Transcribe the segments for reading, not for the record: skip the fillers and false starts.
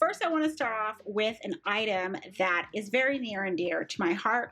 First, I want to start off with an item that is very near and dear to my heart.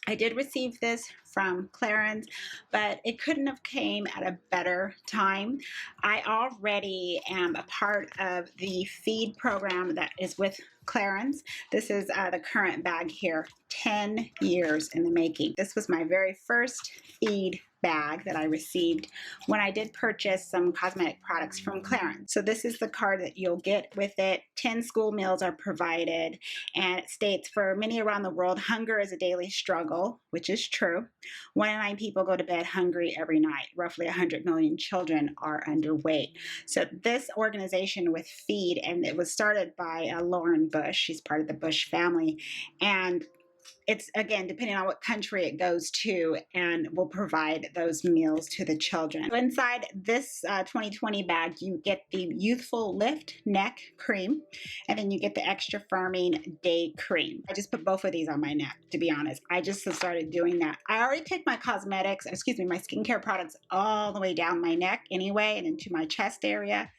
I did receive this from Clarins, but it couldn't have came at a better time. I already am a part of the feed program that is with Clarins. This is the current bag here, 10 years in the making. This was my very first feed bag that I received when I did purchase some cosmetic products from Clarins. So this is the card that you'll get with it. 10 school meals are provided, and it states, for many around the world, hunger is a daily struggle, which is true. 1 in 9 people go to bed hungry every night. Roughly 100 million children are underweight. So this organization with Feed, and it was started by Lauren Bush. She's part of the Bush family, and it's, again, depending on what country it goes to, and will provide those meals to the children. So inside this 2020 bag, you get the Youthful Lift Neck Cream, and then you get the Extra Firming Day Cream. I just put both of these on my neck, to be honest. I just started doing that. I already take my cosmetics, my skincare products all the way down my neck anyway, and into my chest area.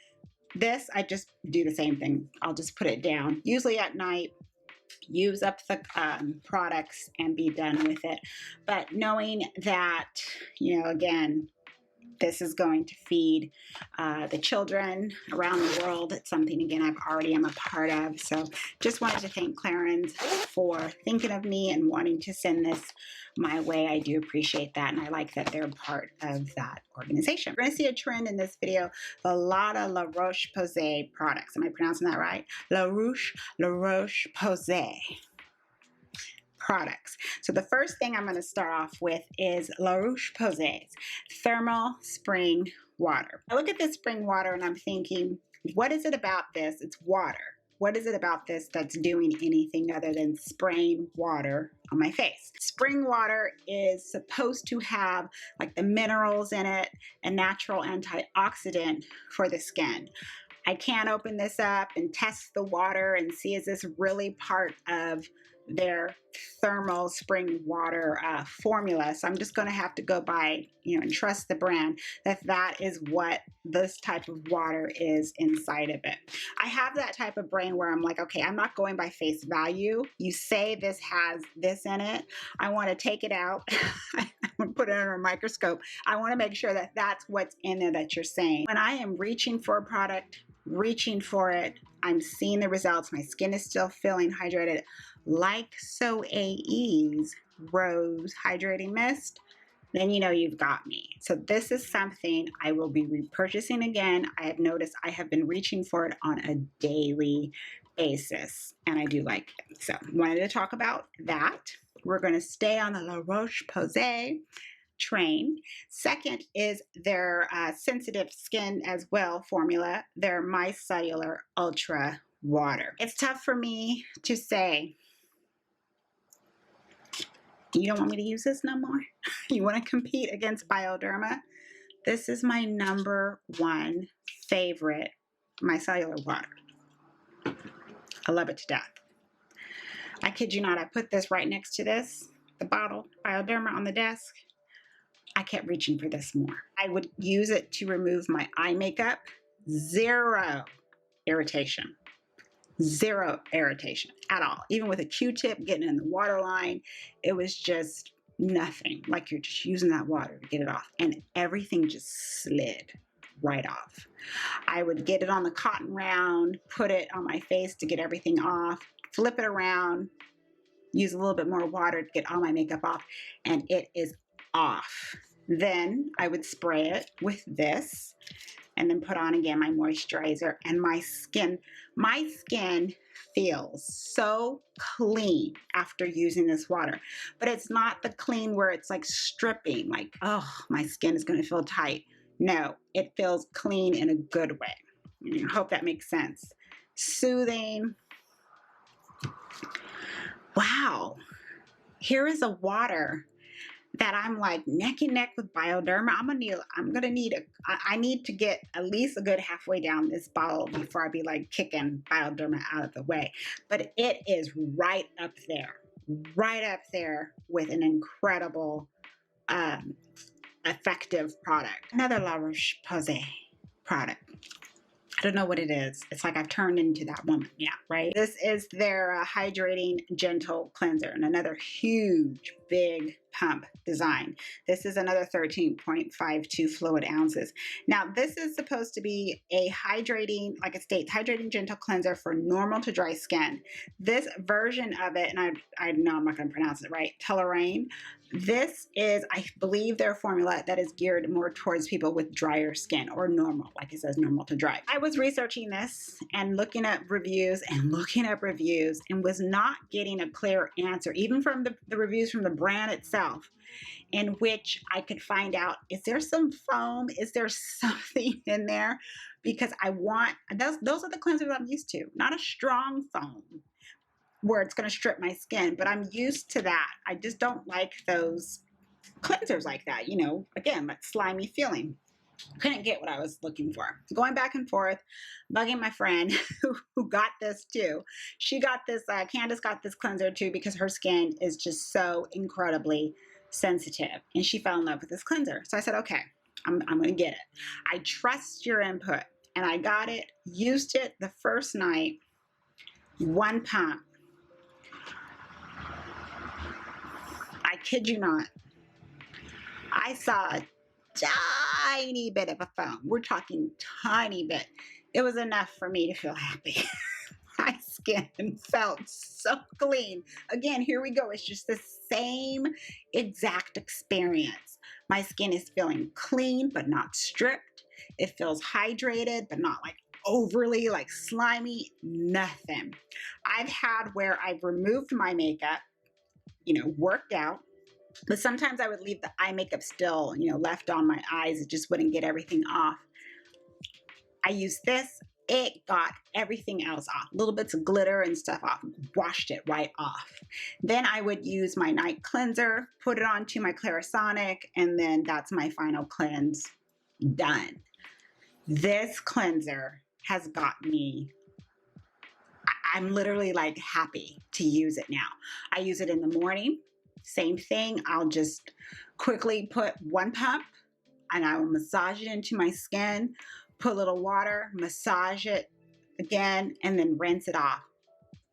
This, I just do the same thing. I'll just put it down, usually at night, use up the products and be done with it. But knowing that, again, this is going to feed the children around the world. It's something, again, I've already am a part of. So just wanted to thank Clarins for thinking of me and wanting to send this my way. I do appreciate that, and I like that they're part of that organization. We're going to see a trend in this video, a lot of La Roche-Posay products. Am I pronouncing that right? La Roche-Posay products. So the first thing I'm going to start off with is La Roche-Posay's Thermal Spring Water. I look at this spring water and I'm thinking, what is it about this? It's water. What is it about this that's doing anything other than spraying water on my face? Spring water is supposed to have like the minerals in it, a natural antioxidant for the skin. I can't open this up and test the water and see, is this really part of their thermal spring water formula. So I'm just going to have to go by, and trust the brand that is what this type of water is inside of it. I have that type of brain where I'm like, okay, I'm not going by face value. You say this has this in it. I want to take it out. I want to put it under a microscope. I want to make sure that that's what's in there that you're saying. When I am reaching for a product, reaching for it, I'm seeing the results. My skin is still feeling hydrated, like SoAE's Rose Hydrating Mist, then you've got me. So this is something I will be repurchasing again. I have noticed I have been reaching for it on a daily basis, and I do like it. So wanted to talk about that. We're going to stay on the La Roche-Posay train. Second is their sensitive skin as well formula, their Micellar Ultra Water. It's tough for me to say, you don't want me to use this no more? You want to compete against Bioderma? This is my #1 favorite micellar water. I love it to death. I kid you not, I put this right next to this, the bottle, Bioderma, on the desk. I kept reaching for this more. I would use it to remove my eye makeup. Zero irritation. Zero irritation at all. Even with a Q-tip getting in the water line, it was just nothing. Like you're just using that water to get it off. And everything just slid right off. I would get it on the cotton round, put it on my face to get everything off, flip it around, use a little bit more water to get all my makeup off, and it is off. Then I would spray it with this and then put on again my moisturizer, and my skin feels so clean after using this water. But it's not the clean where it's like stripping, like, oh, my skin is going to feel tight. No, it feels clean in a good way. I hope that makes sense. Soothing. Wow. Here is a water that I'm like neck and neck with Bioderma. I need to get at least a good halfway down this bottle before I be like kicking Bioderma out of the way. But it is right up there with an incredible, effective product. Another La Roche-Posay product. I don't know what it is. It's like I've turned into that woman. Yeah, right? This is their hydrating gentle cleanser, and another huge, big pump design. This is another 13.52 fluid ounces. Now, this is supposed to be a hydrating, like it states, hydrating gentle cleanser for normal to dry skin. This version of it, and I know I'm not going to pronounce it right, Clarins. This is, I believe, their formula that is geared more towards people with drier skin, or normal, like it says, normal to dry. I was researching this and looking at reviews and was not getting a clear answer, even from the reviews from the brand itself, in which I could find out, is there some foam? Is there something in there? Because I want, those are the cleansers I'm used to, not a strong foam where it's going to strip my skin, but I'm used to that. I just don't like those cleansers like that, you know, again, that slimy feeling. Couldn't get what I was looking for. Going back and forth, bugging my friend who got this too. She got this, Candace got this cleanser too, because her skin is just so incredibly sensitive, and she fell in love with this cleanser. So I said, okay, I'm going to get it. I trust your input, and I got it, used it the first night, one pump. I kid you not, I saw a tiny bit of a foam. We're talking tiny bit. It was enough for me to feel happy. My skin felt so clean. Again, here we go. It's just the same exact experience. My skin is feeling clean, but not stripped. It feels hydrated, but not like overly like slimy, nothing. I've had where I've removed my makeup, you know, worked out, but sometimes I would leave the eye makeup still, you know, left on my eyes. It just wouldn't get everything off. I used this. It got everything else off. Little bits of glitter and stuff off. Washed it right off. Then I would use my night cleanser, put it onto my Clarisonic, and then that's my final cleanse done. This cleanser has got me, I'm literally like happy to use it now. I use it in the morning. Same thing. I'll just quickly put one pump and I will massage it into my skin, put a little water, massage it again, and then rinse it off.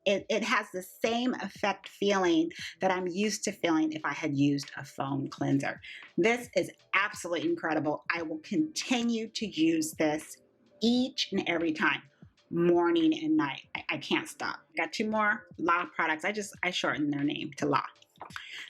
It has the same effect feeling that I'm used to feeling if I had used a foam cleanser. This is absolutely incredible. I will continue to use this each and every time, morning and night. I can't stop. Got two more La products. I shortened their name to La.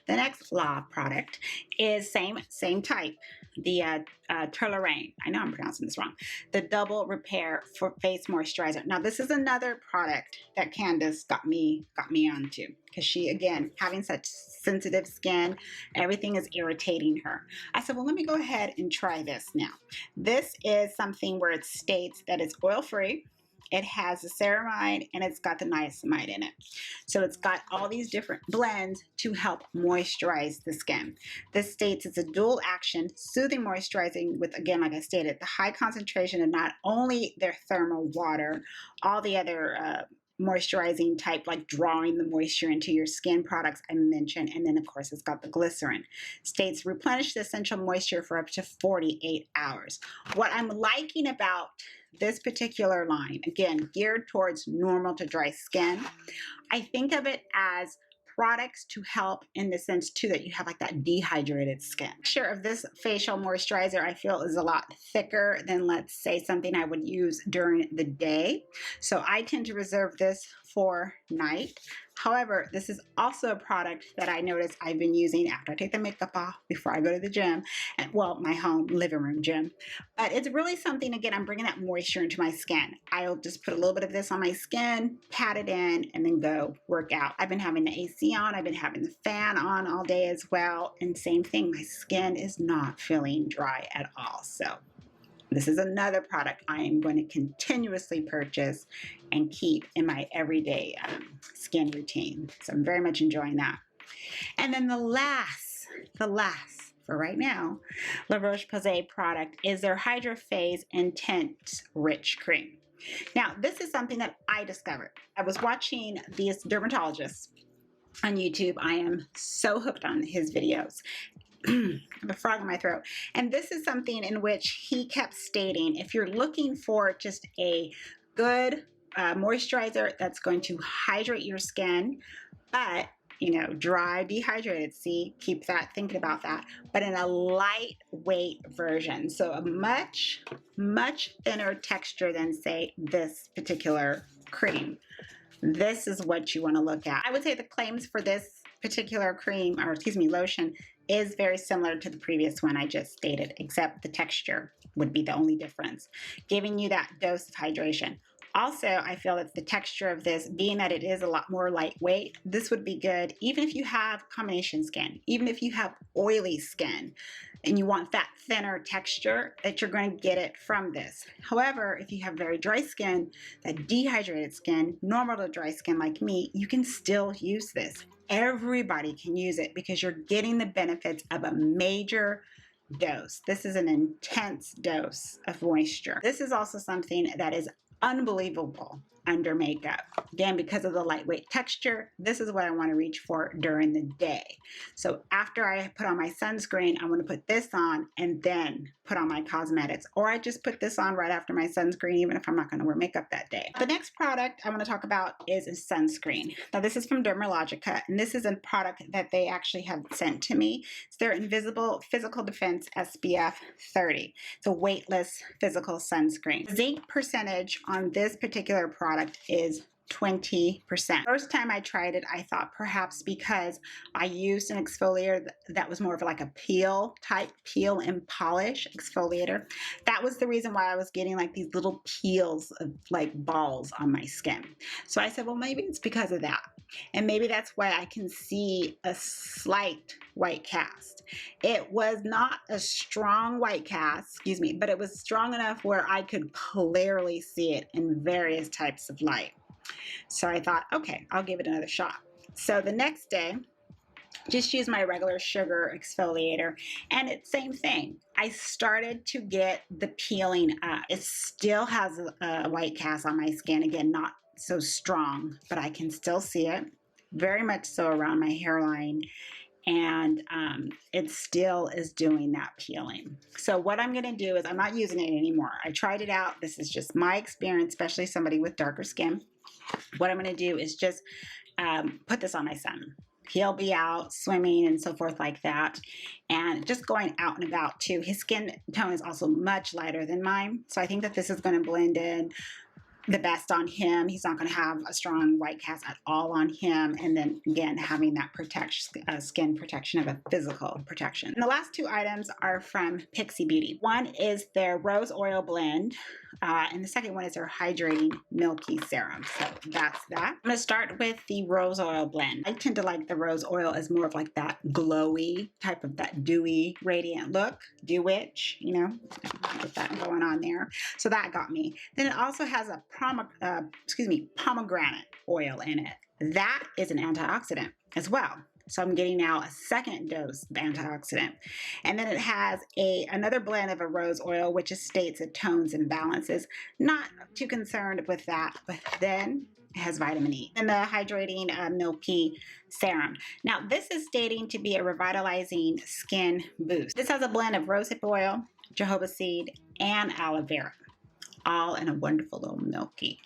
The next La product is same type, the Clarins. I know I'm pronouncing this wrong. The Double Repair for Face Moisturizer. Now this is another product that Candace got me onto, because she, again, having such sensitive skin, everything is irritating her. I said, well, let me go ahead and try this now. This is something where it states that it's oil-free. It has the ceramide and it's got the niacinamide in it. So it's got all these different blends to help moisturize the skin. This states it's a dual action, soothing moisturizing with, again, like I stated, the high concentration of not only their thermal water, all the other moisturizing type, like drawing the moisture into your skin products I mentioned, and then of course it's got the glycerin. States replenish the essential moisture for up to 48 hours. What I'm liking about this particular line, again, geared towards normal to dry skin, I think of it as products to help in the sense too that you have like that dehydrated skin. The texture of this facial moisturizer I feel is a lot thicker than, let's say, something I would use during the day. So I tend to reserve this for night. However, this is also a product that I notice I've been using after I take the makeup off, before I go to the gym, and well, my home living room gym. But it's really something, again, I'm bringing that moisture into my skin. I'll just put a little bit of this on my skin, pat it in, and then go work out. I've been having the AC on, I've been having the fan on all day as well, and same thing, my skin is not feeling dry at all. So this is another product I am going to continuously purchase and keep in my everyday skin routine. So I'm very much enjoying that. And then the last for right now, La Roche-Posay product is their Hydra Phase Intense Rich Cream. Now, this is something that I discovered. I was watching this dermatologist on YouTube. I am so hooked on his videos. I have a frog in my throat. And this is something in which he kept stating, if you're looking for just a good moisturizer that's going to hydrate your skin, but dry, dehydrated. See, keep that thinking about that. But in a lightweight version, so a much, much thinner texture than, say, this particular cream. This is what you want to look at. I would say the claims for this particular cream, or excuse me, lotion, is very similar to the previous one I just stated, except the texture would be the only difference, giving you that dose of hydration. Also, I feel that the texture of this, being that it is a lot more lightweight, this would be good even if you have combination skin, even if you have oily skin and you want that thinner texture, that you're going to get it from this. However, if you have very dry skin, that dehydrated skin, normal to dry skin like me, you can still use this. Everybody can use it because you're getting the benefits of a major dose. This is an intense dose of moisture. This is also something that is unbelievable under makeup. Again, because of the lightweight texture, this is what I want to reach for during the day. So after I put on my sunscreen, I want to put this on and then put on my cosmetics. Or I just put this on right after my sunscreen, even if I'm not going to wear makeup that day. The next product I want to talk about is a sunscreen. Now this is from Dermalogica, and this is a product that they actually have sent to me. It's their Invisible Physical Defense SPF 30. It's a weightless physical sunscreen. The zinc percentage on this particular product is 20%. First time I tried it, I thought perhaps because I used an exfoliator that was more of like a peel and polish exfoliator. That was the reason why I was getting like these little peels of like balls on my skin. So I said, well, maybe it's because of that. And maybe that's why I can see a slight white cast. It was not a strong white cast, excuse me, but it was strong enough where I could clearly see it in various types of light. So I thought, okay, I'll give it another shot. So the next day, just use my regular sugar exfoliator, and it's same thing. I started to get the peeling up. It still has a white cast on my skin. Again, not so strong, but I can still see it, very much so around my hairline. And it still is doing that peeling. So what I'm going to do is I'm not using it anymore. I tried it out. This is just my experience, especially somebody with darker skin. What I'm going to do is just put this on my son. He'll be out swimming and so forth like that, and just going out and about too. His skin tone is also much lighter than mine, so I think that this is going to blend in the best on him. He's not going to have a strong white cast at all on him. And then again, having that skin protection of a physical protection. And the last two items are from Pixi Beauty. One is their rose oil blend. And the second one is their hydrating milky serum. So that's that. I'm going to start with the rose oil blend. I tend to like the rose oil as more of like that glowy type of that dewy, radiant look. Dew-witch, get that going on there. So that got me. Then it also has a pomegranate oil in it. That is an antioxidant as well. So I'm getting now a second dose of antioxidant. And then it has another blend of a rose oil, which states it tones and balances. Not too concerned with that, but then it has vitamin E. And the hydrating milky serum. Now this is stating to be a revitalizing skin boost. This has a blend of rosehip oil, jojoba seed, and aloe vera, all in a wonderful little milky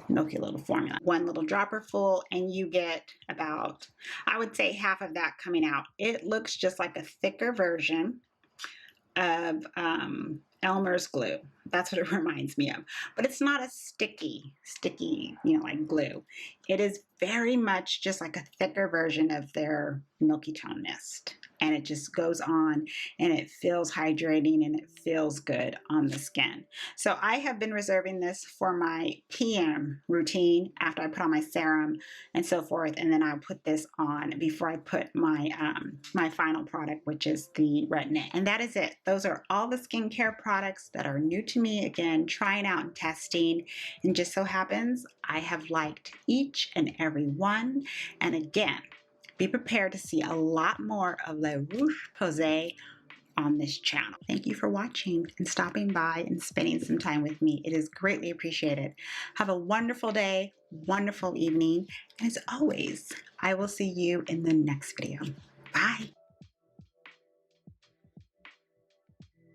little formula. One little dropper full, and you get about, I would say, half of that coming out. It looks just like a thicker version of Elmer's glue. That's what it reminds me of. But it's not a sticky, like glue. It is very much just like a thicker version of their Milky Tone Mist. And it just goes on, and it feels hydrating, and it feels good on the skin. So I have been reserving this for my PM routine after I put on my serum and so forth. And then I'll put this on before I put my my final product, which is the Retin-A. And that is it. Those are all the skincare products that are new to me. Again, trying out and testing. And just so happens I have liked each and every one. And again, be prepared to see a lot more of the Roche-Posay on this channel. Thank you for watching and stopping by and spending some time with me. It is greatly appreciated. Have a wonderful day, wonderful evening, and as always, I will see you in the next video. Bye.